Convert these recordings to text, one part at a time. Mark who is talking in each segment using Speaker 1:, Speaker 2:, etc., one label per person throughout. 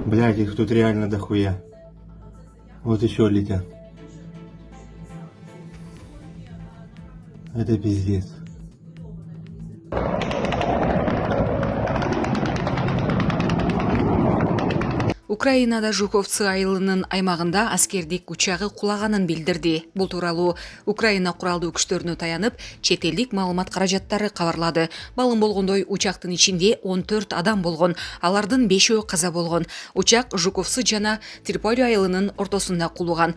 Speaker 1: Блядь, их тут реально дохуя. Вот еще летят. Это пиздец.
Speaker 2: Украинада Жуковцы айылынын аймагында аскердик учагы кулаганын билдирди. Бул тууралуу Украина куралдуу күчтөрүнө таянып, чет элдик маалымат каражаттары кабарлады. Балым болгондой, учактын ичинде 14 адам болгон. Алардын 5-өө каза болгон. Учак Жуковцы жана Триполи айылынын ортосунда кулуган.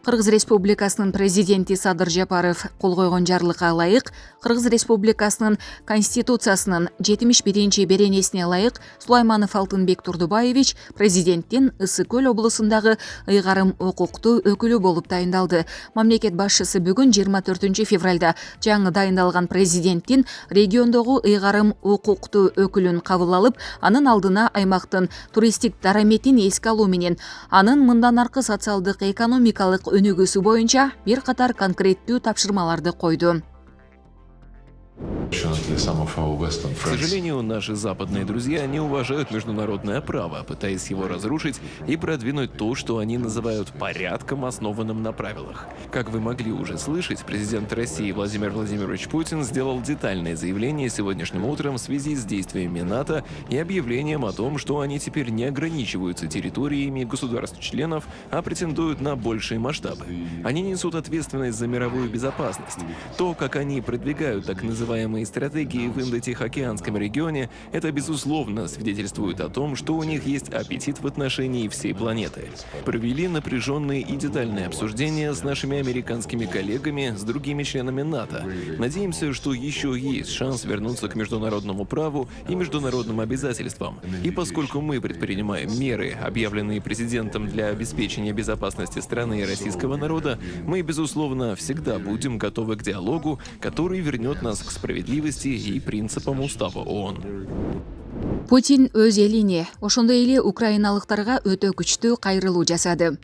Speaker 2: Кыргыз Республикасынын президенти Садыр Жапаров кол койгон жарлыкка ылайык, Кыргыз Республикасынын Конституциясынын 71-чи беренесине ылайык Сулайманов Алтынбек Турдубаевич президенттин Ысык көл облусундагы ыйгарым укуктуу өкүлү болуп дайындалды. Мамлекет башчысы бүгүн 24 февралда жаңы дайындалган президенттин региондогу ыйгарым укуктуу өкүлүн кабыл алып, анын алдына аймактын туристтик дараметин эске алуу менен анын мындан аркы социалдык экономикалык өнүгүүсү боюнча бир катар конкреттүү тапшырмаларды койду.
Speaker 3: К сожалению, наши западные друзья не уважают международное право, пытаясь его разрушить и продвинуть то, что они называют порядком, основанным на правилах. Как вы могли уже слышать, президент России Владимир Владимирович Путин сделал детальное заявление сегодняшним утром в связи с действиями НАТО и объявлением о том, что они теперь не ограничиваются территориями государств-членов, а претендуют на большие масштабы. Они несут ответственность за мировую безопасность. То, как они продвигают так называемые стратегии в Индо-Тихоокеанском регионе, это, безусловно, свидетельствует о том, что у них есть аппетит в отношении всей планеты. Провели напряженные и детальные обсуждения с нашими американскими коллегами, с другими членами НАТО. Надеемся, что еще есть шанс вернуться к международному праву и международным обязательствам. И поскольку мы предпринимаем меры, объявленные президентом для обеспечения безопасности страны и российского народа, мы, безусловно, всегда будем готовы к диалогу, который вернет нас к справедливости и принципам Устава ООН.
Speaker 2: Путин өз элине, ошондой эле украиналыктарга өтө күчтүү кайрылуу жасады.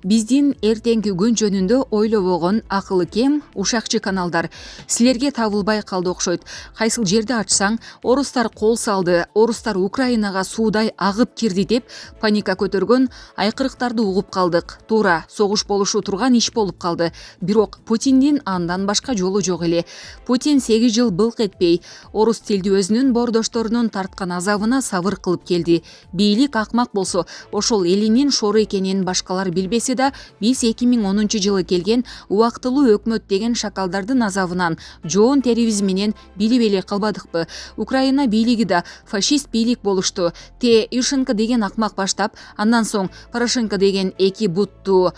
Speaker 2: Биздин эртеңки күн жөнүндө ойлобогон акылы кем ушакчы каналдар силерге табылбай калды окшойт. Кайсыл жерди ачсаң, орустар кол салды, орустар Украинага суудай агып кирди деп паника көтөргөн айкырыктарды угуп калдык. Туура, согуш болушу турган иш болуп калды. Бирок Путиндин андан башка жолу жок эле. Путин 8 жыл былк этпей, орус тилди өзүнүн бордошторунун тарткан азабына сабыр кылып келди. Бийлик акмак болсо, ошол элинин шору экенин башкалар билбесе да, биз 2010 жылы келген убактылуу өкмөт деген шакалдардын азабынан жоон терибиз менен билип эле калбадыкпы. Украина бийлиги да фашист бийлик болушту. Ишенко деген акмак баштап, андан соң Порошенко деген эки бутту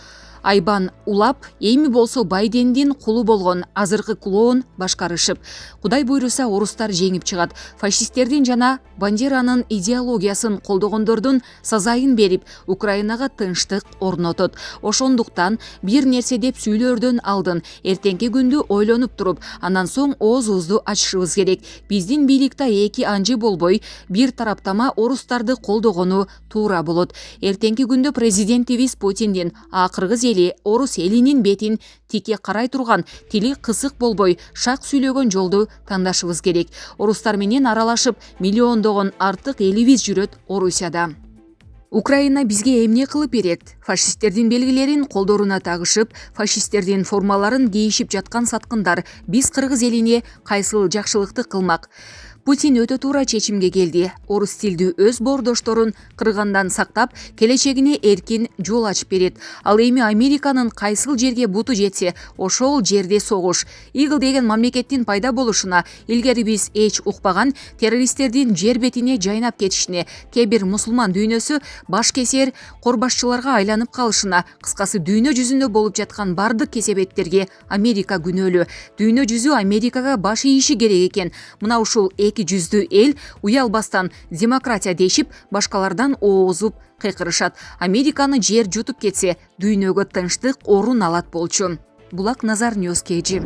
Speaker 2: айбан улап, эми болсо Байдендин кулу болгон азыркы клоун башкарышып. Кудай буйруса, орустар жеңип чыгат. Фашисттердин жана Бандеранын идеологиясын колдогондордун сазайын берип, Украинага тынчтык орнотот. Ошондуктан бир нерсе деп сүйлөөрдөн алдын эртеңки күндү ойлонуп туруп, андан соң оозубузду ачышыбыз керек. Биздин бийликте эки анжы болбой, бир тараптама орустарды колдогону туура болот. Эртеңки күндө президентибиз Путиндин акыргы орус элинин бетин тике карай турган, тили кысык болбой, шак сүйлөгөн жолду тандашыбыз керек. Орустар менен аралашып, миллиондогон артык элибиз жүрөт Орусияда. Украина бизге эмне кылып берет? Фашисттердин белгилерин колдоруна тагышып, фашисттердин формаларын кийишип жаткан саткындар биз кыргыз элине кайсыл жакшылыкты кылмак? Путин өтө туура чечимге келди. Орус тилдүү өз бордошторун кыргандан сактап, келечегине эркин жол ачып берет. Ал эми Американын кайсыл жерге буту жетсе, ошол жерде согуш. Игл деген мамлекеттин пайда болушуна, илгери биз эч укпаган террористтердин жер бетине жайнап кетишине, кээ бир мусулман дүйнөсү баш кесер корбашчыларга айланып калышына, кыскасы дүйнө жүзүндө болуп жаткан бардык кесепеттерге Америка күнөөлүү. Дүйнө жүзү Америкага баш ийиши керек экен. Мына ушул эки жүздүү эл уялбастан демократия дешип, башкалардан оозуп кыйкырышат. Американы жер жутуп кетсе, дүйнөгө тынчтык орун алат болчу. Булак Назар Ньюс KG.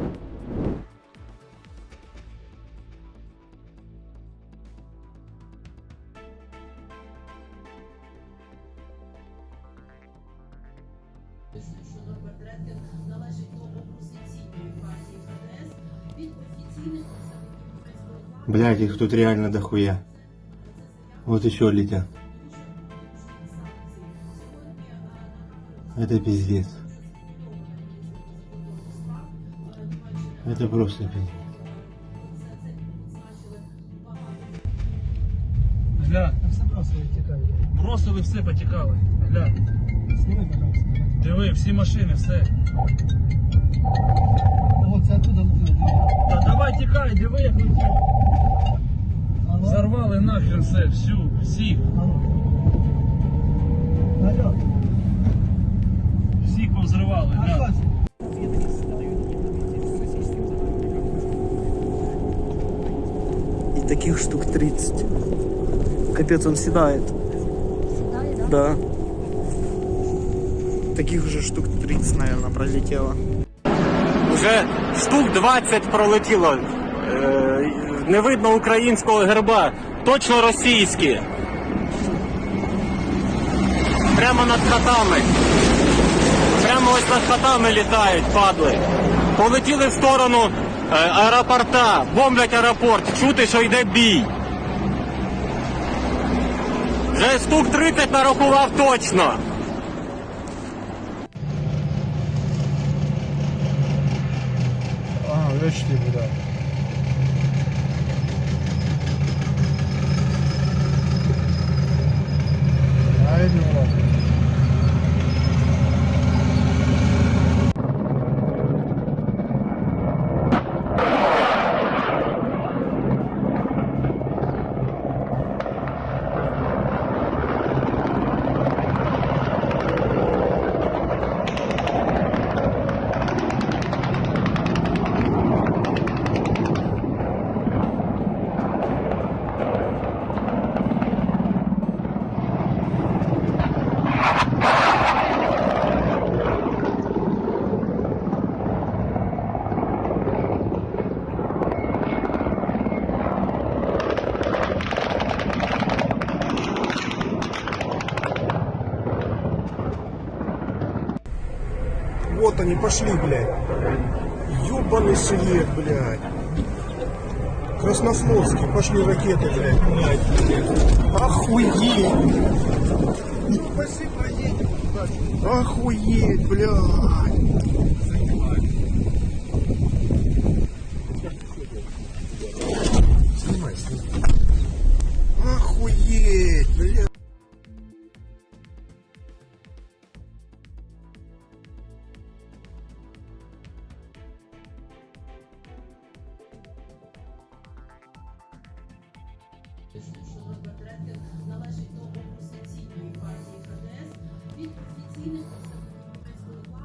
Speaker 1: Блядь, их тут реально дохуя. Вот еще летят. Это пиздец. Это просто пиздец.
Speaker 4: Гля, бросили все, потікали. Гля. Диви, всі машини, все. Та давай тікай, диви, як летів. Зарвали нахрен все, всіх. Всіх повзривали, гля.
Speaker 5: И таких штук 30. Капец, он седает. Седает, да? Да. Таких уже штук 30, наверное, пролетело.
Speaker 6: Вже штук 20 пролетіло. Не видно українського герба. Точно російські. Прямо над хатами. Прямо ось над хатами літають, падли. Полетіли в сторону аеропорта. Бомблять аеропорт. Чути, що йде бій. Вже штук 30 нарахував точно.
Speaker 1: А, вышли, да.
Speaker 7: Вот они пошли, блядь. Ёбаный свет, блядь. Краснофлотский, пошли ракеты, блядь. Охуеть. Спасибо, едем. Охуеть, блядь. Снимай, снимай. Охуеть, блядь.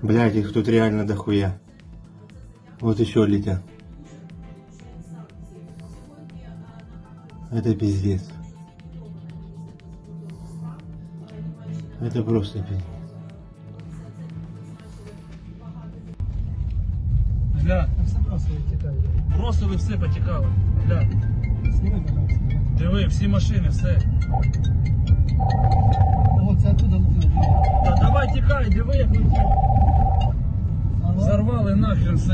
Speaker 1: Блядь, их тут реально дохуя. Вот еще летят. Это пиздец. Это просто пиздец.
Speaker 4: Гля, бросили все, потікали. Гля. Диви, всі машини, все. Та давай тікай, диви, як летів. Зарвали нахрен все.